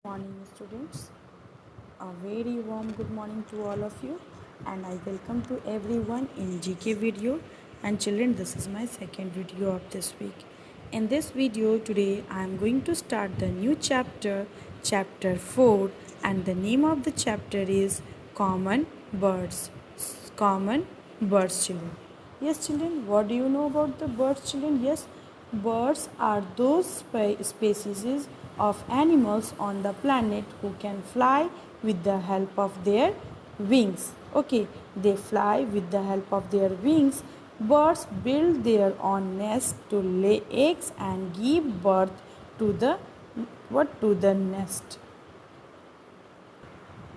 Morning, students. A very warm good morning to all of you, and I welcome to everyone in GK video. And children, this is my second video of this week. In this video today, I am going to start the new chapter, chapter 4, and the name of the chapter is Common Birds. Common Birds, children. Yes, children, what do you know about the birds, children? Yes, birds are those species of animals on the planet who can fly with the help of their wings. Okay, they fly with the help of their wings. Birds build their own nest to lay eggs and give birth to the nest.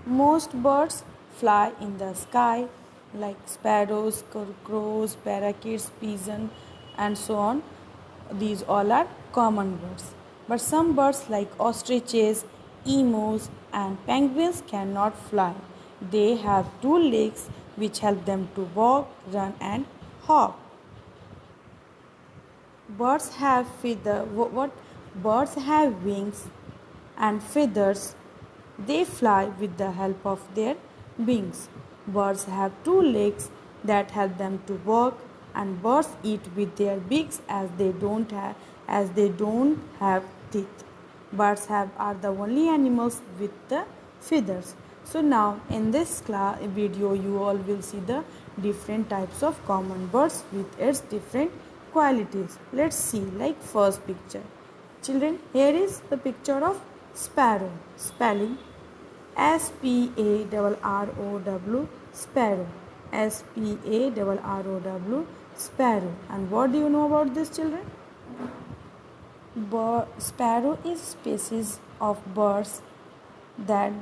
Most birds fly in the sky like sparrows, crows, parakeets, pigeons, and so on. These all are common birds. But some birds like ostriches, emus, and penguins cannot fly. They have two legs which help them to walk, run, and hop. Birds have birds have wings and feathers. They fly with the help of their wings. Birds have two legs that help them to walk, and birds eat with their beaks as they don't have teeth. Birds are the only animals with the feathers. So now in this video you all will see the different types of common birds with its different qualities. Let's see, like first picture. Children, here is the picture of sparrow. Spelling Sparrow, sparrow. Sparrow, sparrow. And what do you know about this, children? Sparrow is species of birds that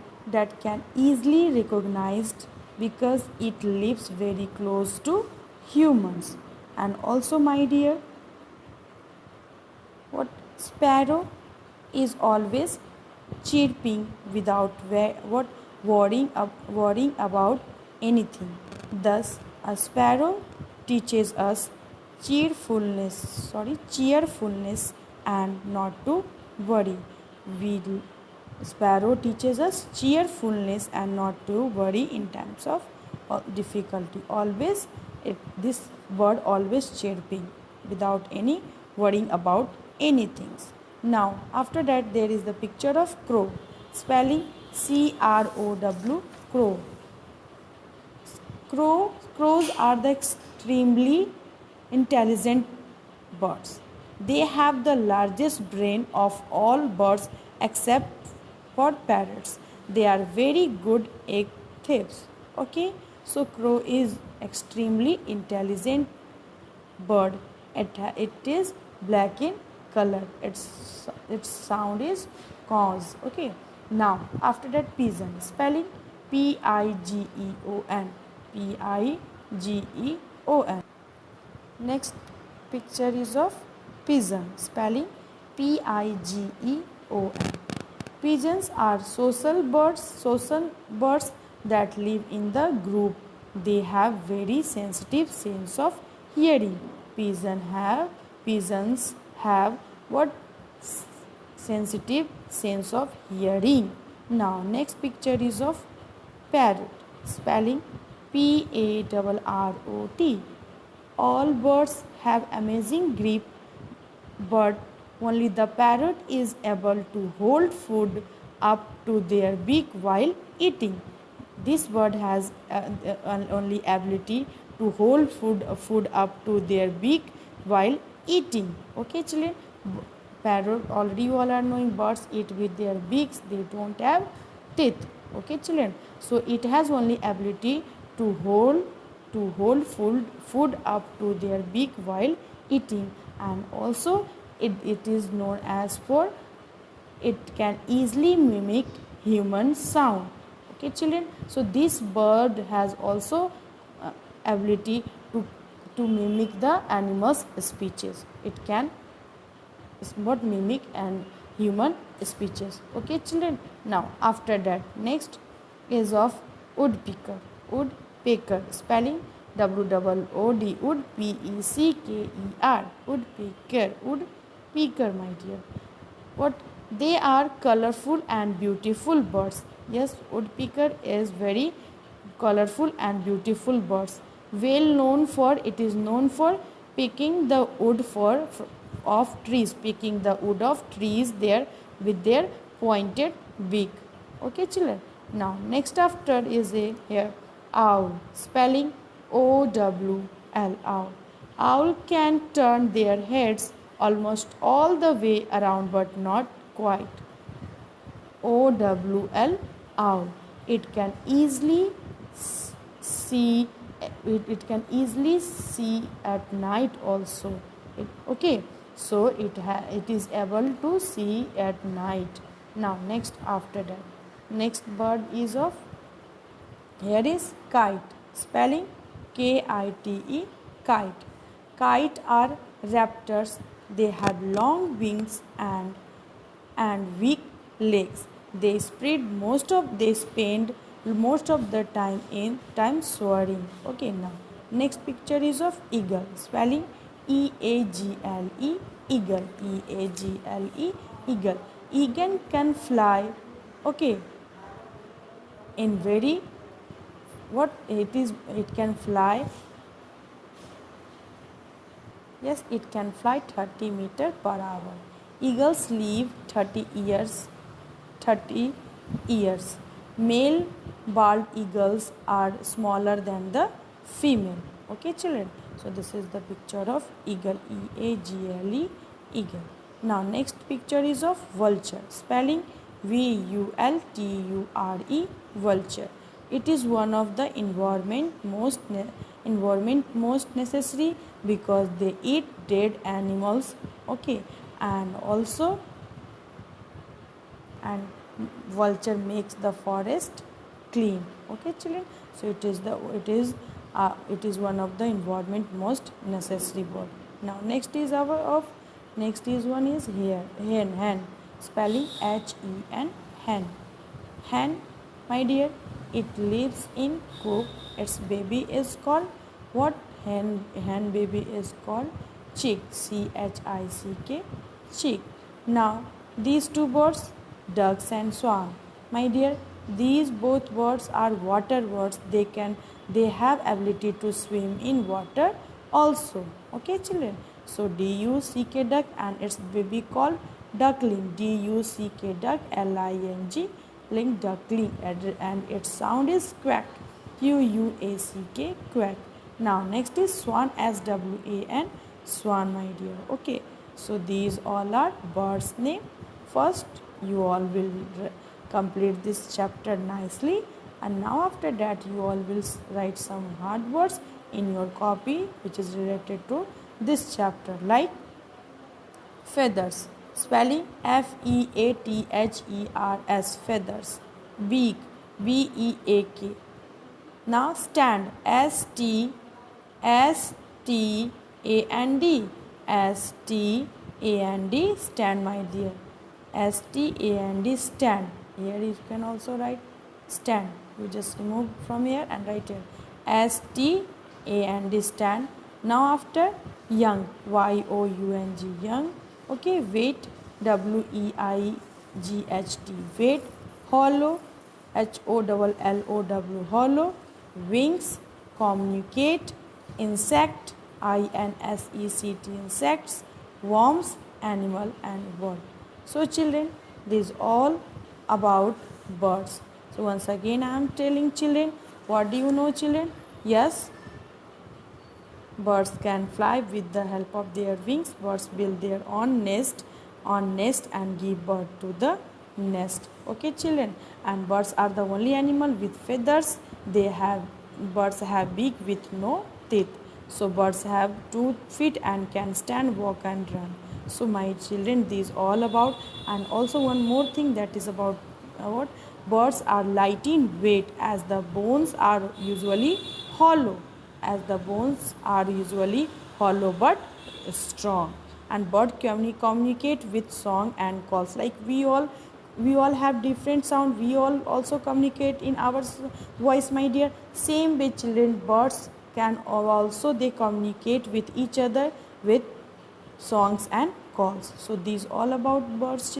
can easily recognized because it lives very close to humans. And also, my dear, what sparrow is always chirping without worrying about anything. Thus, a sparrow teaches us cheerfulness and not to worry. Sparrow teaches us cheerfulness and not to worry in times of difficulty. This bird always chirping without any worrying about anything. Now, after that, there is the picture of crow. Spelling Crow, crow. Crows are the extremely intelligent birds. They have the largest brain of all birds except for parrots. They are very good egg thieves. Okay, so crow is extremely intelligent bird. It is black in color. Its sound is cause. Okay, now after that, pigeon. Spelling Pigeon, Pigeon. Next picture is of pigeon. Spelling Pigeon. Pigeons are social birds that live in the group. They have very sensitive sense of hearing. Pigeons have what sensitive sense of hearing. Now next picture is of parrot. Spelling Parrot. All birds have amazing grip, but only the parrot is able to hold food up to their beak while eating. This bird has only ability to hold food up to their beak while eating. Okay, children. Parrot, already you all are knowing, birds eat with their beaks. They don't have teeth. Okay, children. So it has only ability to hold food up to their beak while eating, and also it is known as for it can easily mimic human sound. Okay, children. So this bird has also ability to mimic the animal's speeches. It can what mimic and human speeches. Okay, children. Now after that, next is of woodpecker. Spelling Wood, Pecker. Woodpecker, my dear. What They are colorful and beautiful birds. Yes, woodpecker is very colorful and beautiful birds. Well known for, it is known for picking the wood of trees, picking the wood of trees there with their pointed beak. Okay, children. Now next after is a here owl, spelling OWL, owl. Owl can turn their heads almost all the way around but not quite. OWL, owl. It can easily see, it can easily see at night also. Okay, so it is able to see at night. Now next after that, next bird is of, here is kite, spelling KITE, kite. Kite are raptors. They have long wings and weak legs. They spend most of the time in time soaring. Okay, now next picture is of eagle, spelling EAGLE, eagle, EAGLE, eagle. Eagle can fly. Okay, in very, what it is, it can fly, yes, it can fly 30 meter per hour. Eagles live 30 years. Male bald eagles are smaller than the female. Okay, children, so this is the picture of eagle, EAGLE, eagle. Now next picture is of vulture, spelling VULTURE, vulture. It is one of the environment most necessary because they eat dead animals. Okay, and also, and vulture makes the forest clean. Okay, children, so it is one of the environment most necessary bird. Now next is one is here, hen, spelling HEN, hen. Hen, my dear, it lives in coop. Its baby is called what? Hen baby is called chick, CHICK, chick. Now these two birds, ducks and swan, my dear, these both birds are water birds. They have ability to swim in water also. Okay, children, so DUCK, duck, and its baby called duckling, DUCK, duck, LING, link, duckling, and its sound is quack, QUACK, quack. Now next is swan, SWAN, swan, my dear. Okay, so these all are birds name. First you all will complete this chapter nicely, and now after that you all will write some hard words in your copy which is related to this chapter, like feathers, spelling FEATHERS, feathers. Beak, BEAK. Now stand, STAND, stand, my dear. STAND, stand. Here you can also write stand. You just remove from here and write here STAND, stand. Now after young, YOUNG, young. Okay, wait, WEIGHT, wait. Hollow, HOLLOW, hollow. Wings, communicate. Insect, INSECT, insects. Worms, animal, and bird. So children, this is all about birds. So once again I am telling children, what do you know, children? Yes, birds can fly with the help of their wings. Birds build their own nest and give birth to the nest. Okay, children, and birds are the only animal with feathers. Birds have beak with no teeth. So birds have 2 feet and can stand, walk, and run. So my children, this all about. And also one more thing, that is about what? Birds are light in weight as the bones are usually hollow. But strong. And birds communicate with song and calls. Like we all have different sound. We all also communicate in our voice, my dear. Same way, children, birds can also, they communicate with each other with songs and calls. So these all about birds.